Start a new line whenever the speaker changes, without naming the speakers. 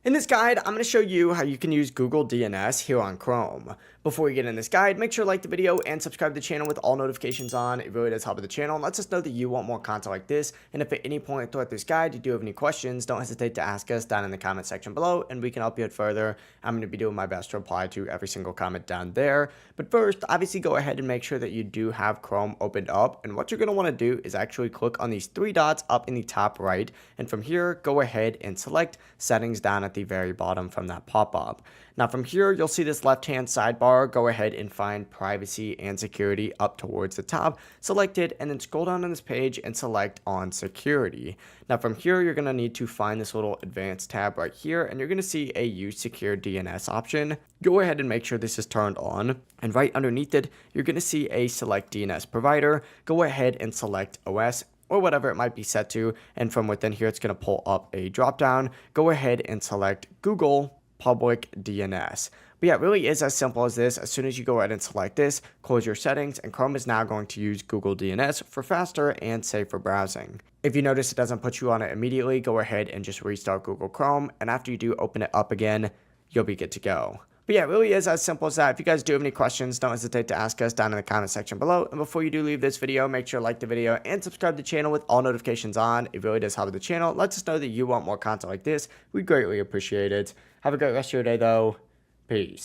In this guide, I'm going to show you how you can use Google DNS here on Chrome. Before we get in this guide, make sure to like the video and subscribe to the channel with all notifications on. It really does help the channel and lets us know that you want more content like this. And if at any point throughout this guide you do have any questions, don't hesitate to ask us down in the comment section below and we can help you out further. I'm going to be doing my best to reply to every single comment down there. But first, obviously go ahead and make sure that you do have Chrome opened up. And what you're going to want to do is actually click on these three dots up in the top right. And from here, go ahead and select settings down at the very bottom from that pop-up. Now from here, you'll see this left-hand sidebar. Go ahead and find privacy and security up towards the top. Select it and then scroll down on this page and select on security. Now from here, you're going to need to find this little advanced tab right here and you're going to see a use secure DNS option. Go ahead and make sure this is turned on. And right underneath it, you're going to see a select DNS provider. Go ahead and select OS or whatever it might be set to, and from within here it's going to pull up a drop down. Go ahead and select Google Public DNS. But yeah, it really is as simple as this. As soon as you go ahead and select this, close your settings, and Chrome is now going to use Google DNS for faster and safer browsing. If you notice it doesn't put you on it immediately, go ahead and just restart Google Chrome, and after you do open it up again, you'll be good to go. But yeah, it really is as simple as that. If you guys do have any questions, don't hesitate to ask us down in the comment section below. And before you do leave this video, make sure to like the video and subscribe to the channel with all notifications on. It really does help the channel. It lets us know that you want more content like this. We greatly appreciate it. Have a great rest of your day though. Peace.